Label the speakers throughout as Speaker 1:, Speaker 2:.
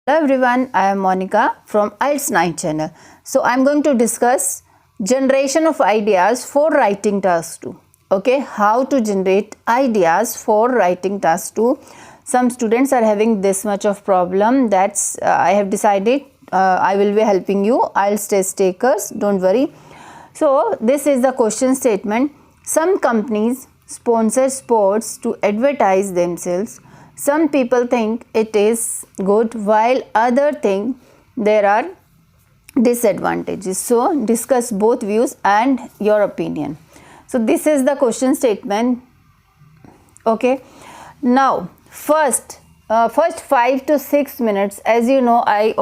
Speaker 1: Hello everyone, I am Monica from IELTS 9 channel. So I am going to discuss generation of ideas for writing task 2. Okay, how to generate ideas for writing task 2. Some students are having this much of problem. That's I have decided I will be helping you IELTS test takers, don't worry. So this is the question statement. Some companies sponsor sports to advertise themselves. Some people think it is good while others think there are disadvantages. So discuss both views and your opinion. So this is the question statement. Okay. Now first 5 to 6 minutes, as you know, I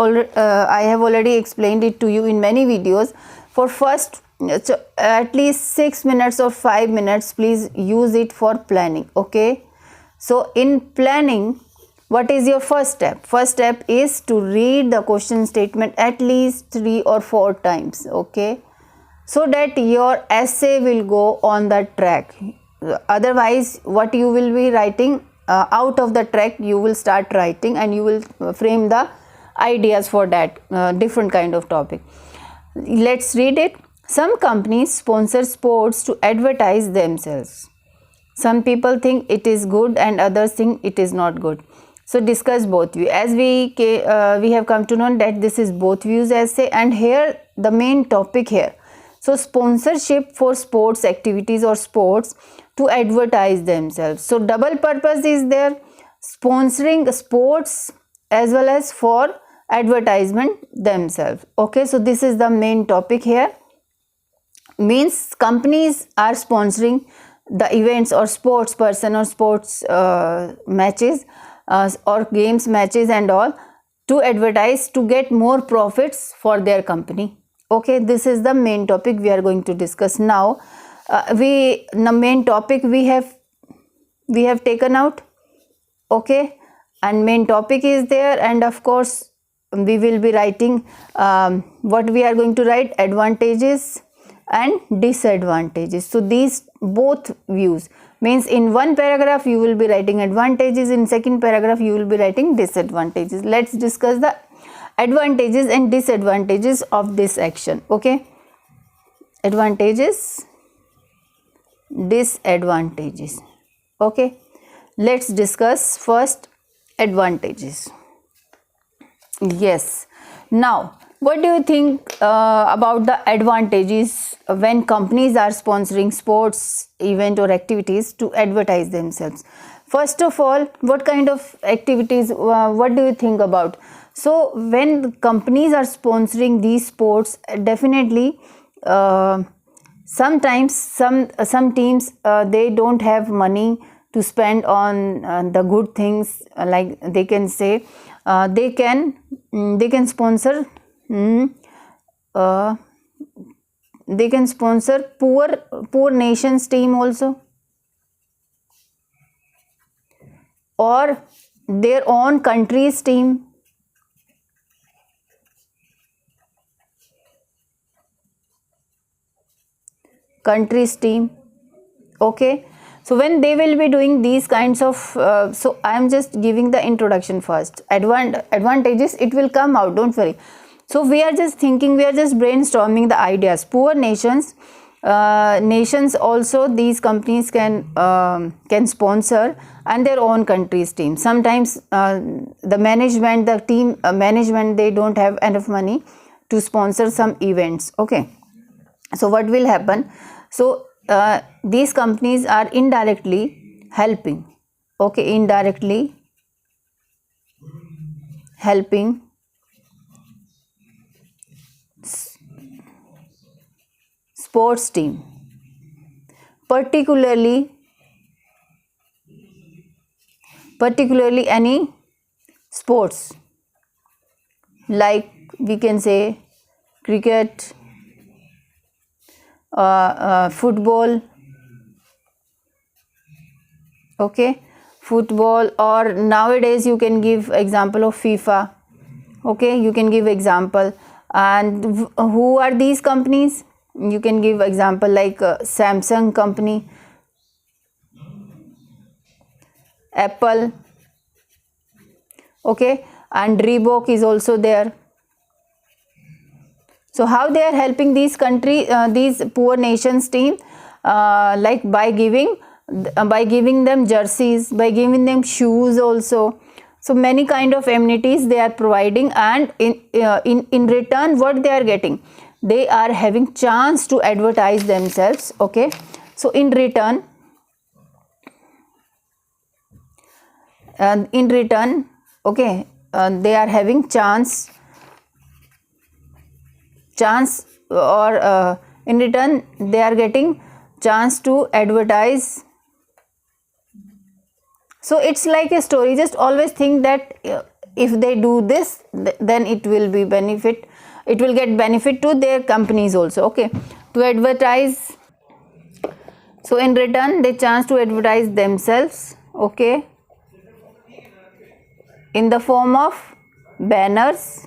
Speaker 1: have already explained it to you in many videos. For first at least 6 minutes or 5 minutes, please use it for planning. Okay. So in planning, what is your first step? First step is to read the question statement at least 3 or 4 times. Okay, so that your essay will go on the track. Otherwise, what you will be writing out of the track, you will start writing and you will frame the ideas for that different kind of topic. Let's read it. Some companies sponsor sports to advertise themselves. Some people think it is good and others think it is not good. So discuss both views. As we have come to know that this is both views essay, and here the main topic here. So sponsorship for sports activities or sports to advertise themselves. So double purpose is there, sponsoring sports as well as for advertisement themselves. Okay, so this is the main topic here. Means companies are sponsoring the events or sports person or sports matches or games matches and all to advertise to get more profits for their company. Okay, this is the main topic we are going to discuss now. The main topic we have taken out. Okay, and main topic is there, and of course we will be writing what we are going to write, advantages and disadvantages. So these both views, means in one paragraph you will be writing advantages, in second paragraph you will be writing disadvantages. Let's discuss the advantages and disadvantages of this action. Okay, advantages, disadvantages. Okay, let's discuss first advantages. Yes, now what do you think about the advantages when companies are sponsoring sports event or activities to advertise themselves? First of all, what kind of activities, what do you think about? So when companies are sponsoring these sports, definitely sometimes some teams they don't have money to spend on the good things, like they can say they can sponsor they can sponsor poor nations team also, or their own country's team. Okay, so when they will be doing these kinds of so I am just giving the introduction first. Advantages, it will come out, don't worry. So we are just thinking, we are just brainstorming the ideas. Poor nations also these companies can sponsor, and their own country's team. Sometimes the management, the team management, they don't have enough money to sponsor some events. Okay, so what will happen? So these companies are indirectly helping. Okay, indirectly helping sports team, particularly any sports, like we can say cricket, football. Okay, football, or nowadays you can give example of FIFA. Okay, you can give example. And who are these companies? You can give example like Samsung company, Apple. Okay, and Reebok is also there. So how they are helping these poor nations team, like by giving them jerseys, by giving them shoes also. So many kind of amenities they are providing, and in return what they are getting, they are having chance to advertise themselves. Okay, so in return, okay, they are having chance, or in return they are getting chance to advertise. So it's like a story. Just always think that if they do this, then it will be benefit, it will get benefit to their companies also. Okay, to advertise. So in return they chance to advertise themselves, okay, in the form of banners,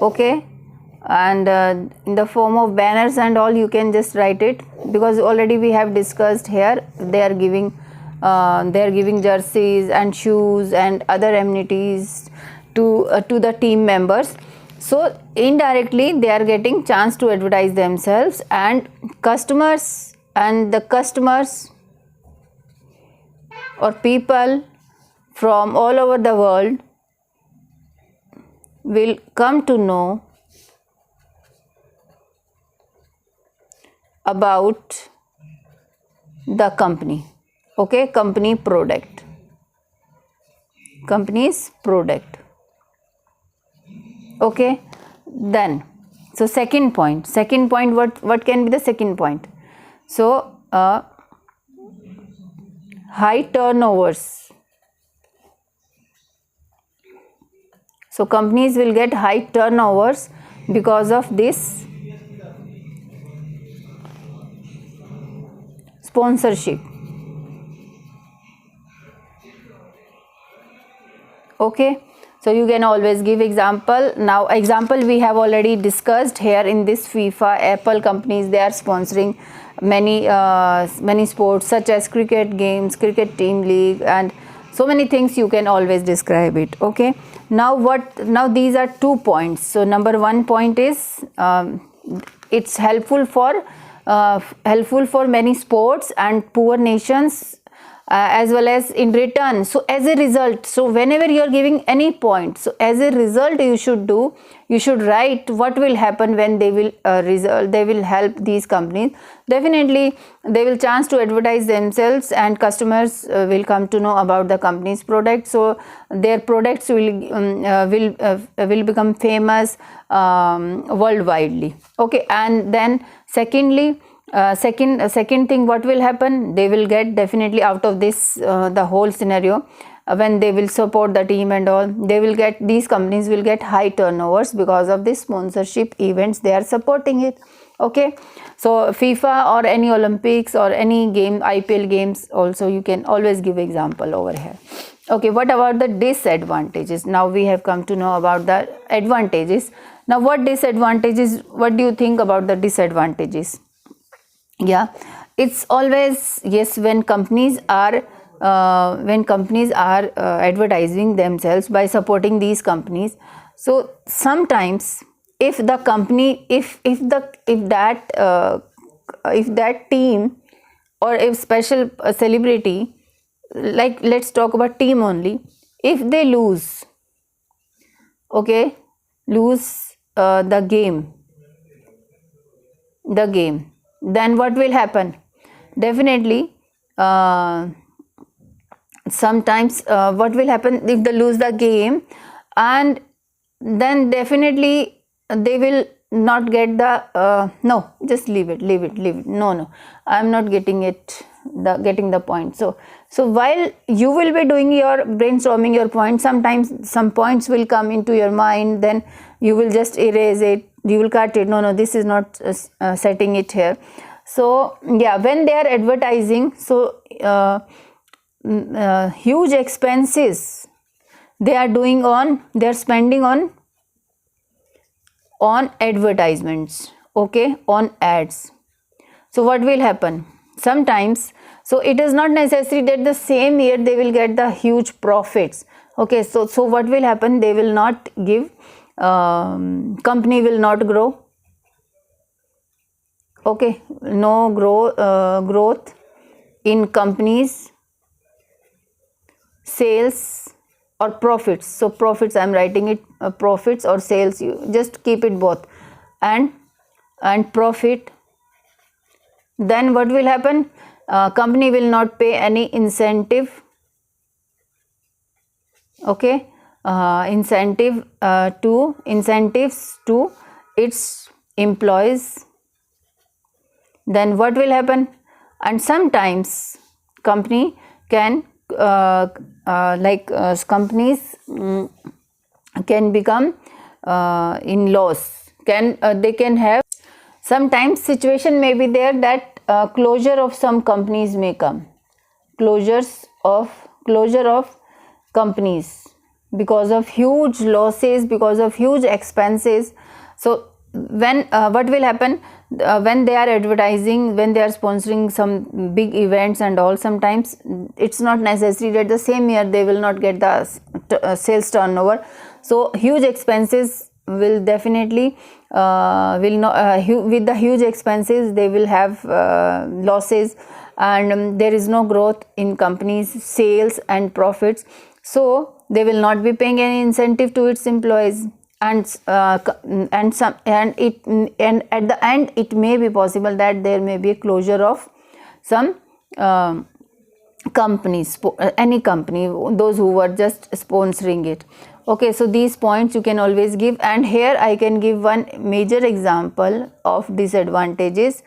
Speaker 1: okay, and in the form of banners and all, you can just write it, because already we have discussed here they are giving jerseys and shoes and other amenities to the team members. So indirectly they are getting chance to advertise themselves, and customers or people from all over the world will come to know about the company, okay, company's product. Okay, then so second point, what can be the second point? So high turnovers. So companies will get high turnovers because of this sponsorship. Okay, so you can always give example. Now example we have already discussed here in this FIFA. Apple companies, they are sponsoring many sports such as cricket games, cricket team league, and so many things you can always describe it. Okay, now these are 2 points. So number 1 point is it's helpful for many sports and poor nations, as well as in return. So as a result, so whenever you are giving any point, so as a result you should write what will happen when they will help these companies. Definitely they will chance to advertise themselves, and customers will come to know about the company's product. So their products will become famous worldwide. Okay, and then secondly, second thing, what will happen, they will get definitely out of this the whole scenario, when they will support the team and all, these companies will get high turnovers because of this sponsorship events they are supporting it. Okay, so FIFA or any Olympics or any game, IPL games also, you can always give example over here. Okay, what about the disadvantages? Now we have come to know about the advantages. Now what disadvantages, what do you think about the disadvantages? Yeah, it's always, yes, when companies are advertising themselves by supporting these companies. So sometimes if the company, if that team, or if special celebrity, like let's talk about team only, if they lose, okay, the game, then what will happen? Definitely sometimes what will happen if they lose the game, and then definitely they will not get the no, just leave it. No, I'm not getting the point. So while you will be doing your brainstorming your point, sometimes some points will come into your mind, then you will just erase it, you will cut it. No, this is not setting it here. So yeah, when they are advertising, so huge expenses they are spending on advertisements, okay, on ads. So what will happen? Sometimes, so it is not necessary that the same year they will get the huge profits. Okay, so what will happen? They will not give, company will not grow. Okay, no growth in companies sales or profits. So profits, I am writing it profits or sales, you just keep it both, and profit. Then what will happen? Company will not pay any incentive. Okay, incentives to its employees. Then what will happen? And sometimes company can companies can become in loss. They can have, sometimes situation may be there that closure of some companies may come. Closure of companies because of huge losses, because of huge expenses. So when what will happen, when they are advertising, when they are sponsoring some big events and all, sometimes it's not necessary that the same year they will not get the sales turnover. So huge expenses will definitely with the huge expenses they will have losses, and there is no growth in companies sales and profits. So they will not be paying any incentive to its employees, and at the end it may be possible that there may be a closure of some companies, any company, those who were just sponsoring it. Okay, so these points you can always give, and here I can give one major example of disadvantages.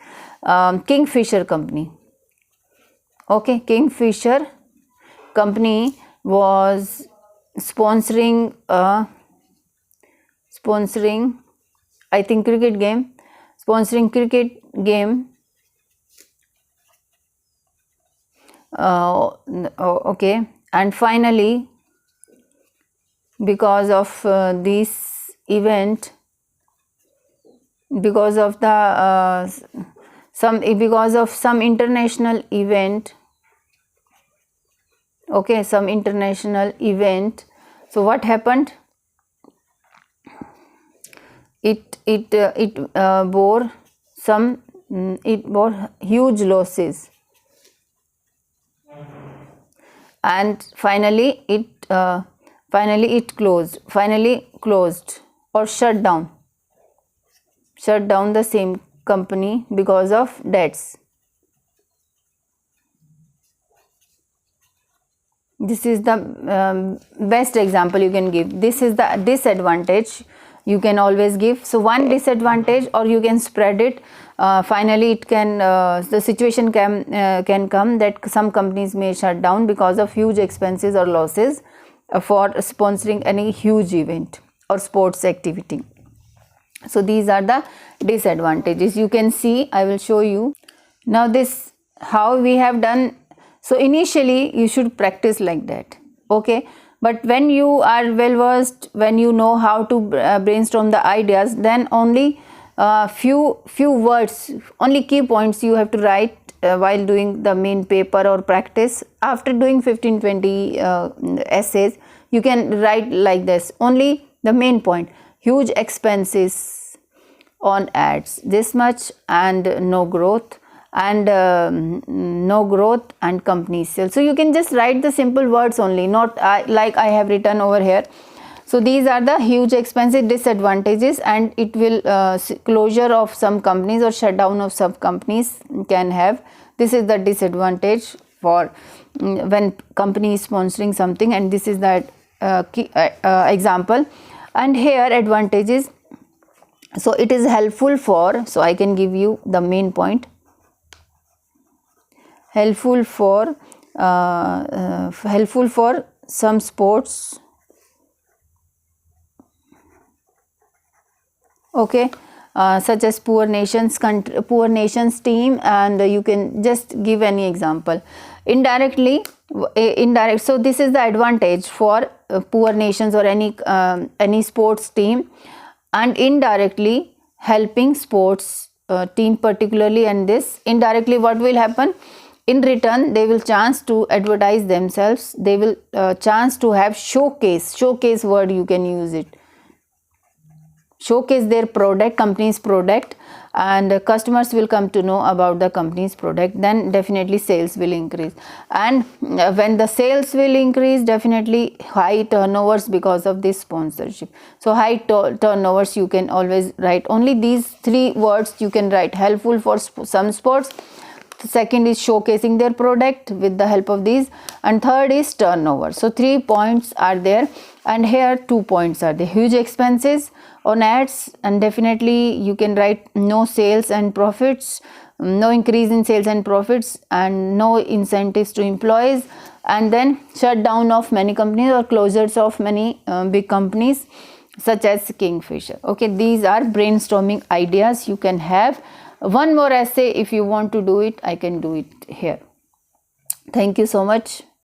Speaker 1: Kingfisher company. Okay, Kingfisher company was sponsoring I think cricket game, okay, and finally because of this event, because of the because of some international event, okay, some international event, so what happened? It bore huge losses, and finally it closed or shut down the same company because of debts. This is the best example you can give. This is the disadvantage you can always give. So one disadvantage, or you can spread it. Finally it can the situation can come that some companies may shut down because of huge expenses or losses for sponsoring any huge event or sports activity. So these are the disadvantages. You can see, I will show you now this how we have done. So initially you should practice like that, okay, but when you are well versed, when you know how to brainstorm the ideas, then only few words, only key points you have to write while doing the main paper or practice. After doing 15-20 essays, you can write like this, only the main point: huge expenses on ads, this much, and no growth, and company sales. So you can just write the simple words only, not like I have written over here. So these are the huge expenses, disadvantages, and it will closure of some companies or shutdown of some companies can have. This is the disadvantage for when company is sponsoring something, and this is that example. And here advantages. So it is helpful for, so I can give you the main point, helpful for some sports, okay, such as poor nations team, and you can just give any example. Indirect, so this is the advantage for poor nations or any sports team, and indirectly helping sports team particularly. And this indirectly, what will happen? In return, they will chance to advertise themselves. They will chance to have showcase word, you can use it, showcase their product, company's product, and customers will come to know about the company's product. Then definitely sales will increase, and when the sales will increase, definitely high turnovers because of this sponsorship. So high turnovers, you can always write only these three words. You can write helpful for some sports, second is showcasing their product with the help of these, and third is turnover. So 3 points are there, and here 2 points are the huge expenses on ads, and definitely you can write no sales and profits, no increase in sales and profits, and no incentives to employees, and then shutdown of many companies or closures of many big companies such as Kingfisher. Okay, these are brainstorming ideas you can have. One more essay if you want to do it, I can do it here. Thank you so much.